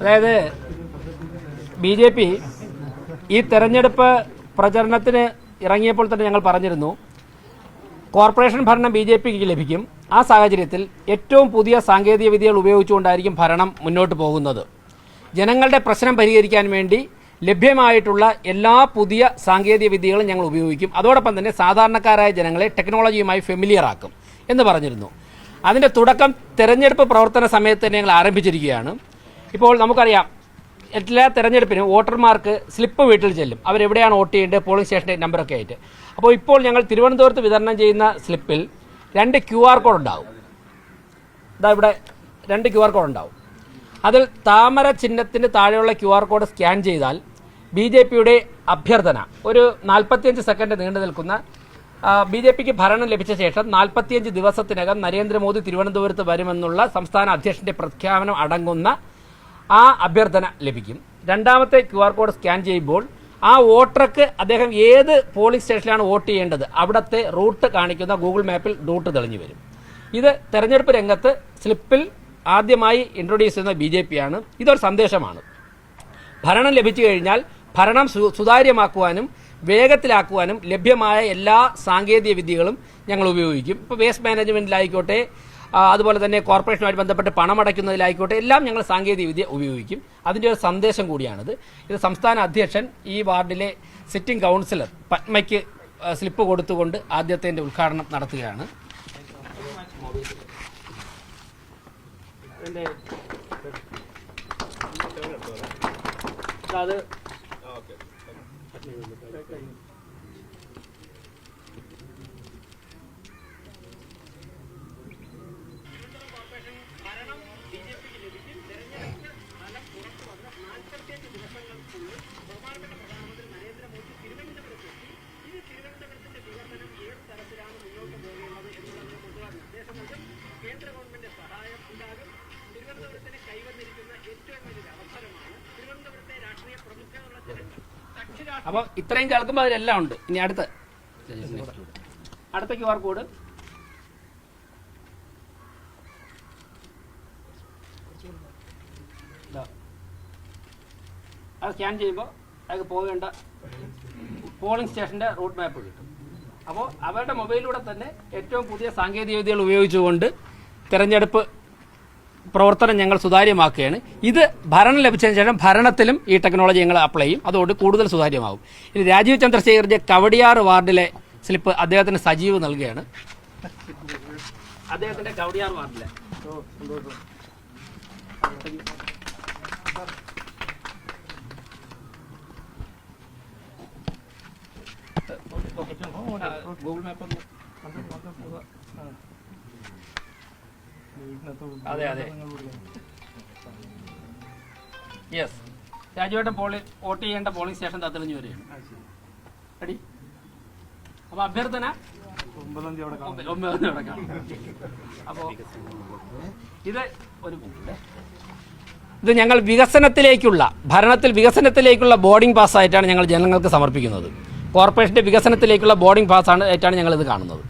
അതായത് BJP ഈ തെരഞ്ഞെടുപ്പ് പ്രചരണത്തിന് ഇറങ്ങിയപ്പോൾ തന്നെ ഞങ്ങൾ പറഞ്ഞിരുന്നു കോർപ്പറേഷൻ ഭരണം BJPക്ക് ലഭിക്കും. ആ സാഹചര്യത്തിൽ ഏറ്റവും പുതിയ സാങ്കേതിക വിദ്യകൾ ഉപയോഗിച്ചുകൊണ്ടായിരിക്കും ഭരണം മുന്നോട്ട് പോകുന്നത്. ജനങ്ങളുടെ പ്രശ്നം പരിഹരിക്കാൻ വേണ്ടി ലഭ്യമായിട്ടുള്ള എല്ലാ പുതിയ സാങ്കേതിക വിദ്യകളും ഞങ്ങൾ ഉപയോഗിക്കും. അതോടൊപ്പം തന്നെ സാധാരണക്കാരായ ജനങ്ങളെ ടെക്നോളജിയുമായി ഫെമിലിയർ ആക്കും എന്ന് പറഞ്ഞിരുന്നു. അതിൻ്റെ തുടക്കം തെരഞ്ഞെടുപ്പ് പ്രവർത്തന സമയത്ത് തന്നെ ഞങ്ങൾ ആരംഭിച്ചിരിക്കുകയാണ്. ഇപ്പോൾ നമുക്കറിയാം എല്ലാ തെരഞ്ഞെടുപ്പിനും വോട്ടർമാർക്ക് സ്ലിപ്പ് വീട്ടിൽ ചെല്ലും. അവരെവിടെയാണ് വോട്ട് ചെയ്യേണ്ടത്, പോളിംഗ് സ്റ്റേഷൻ്റെ നമ്പറൊക്കെ ആയിട്ട്. അപ്പോൾ ഇപ്പോൾ ഞങ്ങൾ തിരുവനന്തപുരത്ത് വിതരണം ചെയ്യുന്ന സ്ലിപ്പിൽ 2 QR കോഡ് ഉണ്ടാവും. ഇതാ ഇവിടെ 2 QR കോഡ് ഉണ്ടാവും. അതിൽ താമര ചിഹ്നത്തിന് താഴെയുള്ള QR കോഡ് സ്കാൻ ചെയ്താൽ BJPയുടെ അഭ്യർത്ഥന ഒരു 45 സെക്കൻഡ് നീണ്ടു നിൽക്കുന്ന BJPക്ക് ഭരണം ലഭിച്ച ശേഷം 45 ദിവസത്തിനകം നരേന്ദ്രമോദി തിരുവനന്തപുരത്ത് വരുമെന്നുള്ള സംസ്ഥാന അധ്യക്ഷന്റെ പ്രഖ്യാപനം അടങ്ങുന്ന ആ അഭ്യർത്ഥന ലഭിക്കും. രണ്ടാമത്തെ QR കോഡ് സ്കാൻ ചെയ്യുമ്പോൾ ആ വോട്ടർക്ക് അദ്ദേഹം ഏത് പോളിംഗ് സ്റ്റേഷനിലാണ് വോട്ട് ചെയ്യേണ്ടത് അവിടുത്തെ റൂട്ട് കാണിക്കുന്ന ഗൂഗിൾ മാപ്പിൽ റൂട്ട് തെളിഞ്ഞു വരും. ഇത് തെരഞ്ഞെടുപ്പ് രംഗത്ത് സ്ലിപ്പിൽ ആദ്യമായി ഇൻട്രൊഡ്യൂസ് ചെയ്യുന്ന BJPയാണ്. ഇതൊരു സന്ദേശമാണ്. ഭരണം ലഭിച്ചു കഴിഞ്ഞാൽ ഭരണം സുതാര്യമാക്കുവാനും വേഗത്തിലാക്കുവാനും ലഭ്യമായ എല്ലാ സാങ്കേതിക വിദ്യകളും ഞങ്ങൾ ഉപയോഗിക്കും. ഇപ്പോൾ വേസ്റ്റ് മാനേജ്മെൻറ്റിലായിക്കോട്ടെ, അതുപോലെ തന്നെ കോർപ്പറേഷനുമായി ബന്ധപ്പെട്ട് പണമടയ്ക്കുന്നതിലായിക്കോട്ടെ, എല്ലാം ഞങ്ങൾ സാങ്കേതിക വിദ്യ ഉപയോഗിക്കും. അതിൻ്റെ ഒരു സന്ദേശം കൂടിയാണിത്. ഇത് സംസ്ഥാന അധ്യക്ഷൻ ഈ വാർഡിലെ സിറ്റിംഗ് കൗൺസിലർ പത്മയ്ക്ക് സ്ലിപ്പ് കൊടുത്തുകൊണ്ട് ആദ്യത്തെ ഉദ്ഘാടനം നടത്തുകയാണ്. അത് അപ്പോൾ ഇത്രയും കേൾക്കുമ്പോൾ അതിലെല്ലാം ഉണ്ട്. ഇനി അടുത്ത QR കോഡ് അത് സ്കാൻ ചെയ്യുമ്പോൾ അയാൾക്ക് പോകേണ്ട പോളിംഗ് സ്റ്റേഷൻ്റെ റൂട്ട് മാപ്പ് കിട്ടും. അപ്പോൾ അവരുടെ മൊബൈലിലൂടെ തന്നെ ഏറ്റവും പുതിയ സാങ്കേതിക വിദ്യകൾ ഉപയോഗിച്ചുകൊണ്ട് തിരഞ്ഞെടുപ്പ് പ്രവർത്തനം ഞങ്ങൾ സുതാര്യമാക്കുകയാണ്. ഇത് ഭരണം ലഭിച്ചതിന് ശേഷം ഭരണത്തിലും ഈ ടെക്നോളജി ഞങ്ങൾ അപ്ലൈ ചെയ്യും. അതുകൊണ്ട് കൂടുതൽ സുതാര്യമാകും. ഇനി രാജീവ് ചന്ദ്രശേഖറിൻ്റെ കവടിയാർ വാർഡിലെ സ്ലിപ്പ് അദ്ദേഹത്തിന് സജീവ് നൽകുകയാണ്. അദ്ദേഹത്തിൻ്റെ കവടിയാർ വാർഡിലെ ഗൂഗിൾ മാപ്പ്. അതെ യെസ്, രാജുവേട്ടൻ വോട്ട് ചെയ്യേണ്ട പോളിംഗ് സ്റ്റേഷൻ തെളിഞ്ഞു വരികയാണ്. റെഡി? അപ്പൊ അഭ്യർത്ഥന 9 അവിടെ കാണും. അപ്പോ ഇത് ഞങ്ങൾ ഭരണത്തിൽ വികസനത്തിലേക്കുള്ള ബോർഡിംഗ് പാസ് ആയിട്ടാണ് ഞങ്ങൾ ജനങ്ങൾക്ക് സമർപ്പിക്കുന്നത്. കോർപ്പറേഷന്റെ വികസനത്തിലേക്കുള്ള ബോർഡിംഗ് പാസ് ആയിട്ടാണ് ഞങ്ങൾ ഇത് കാണുന്നത്.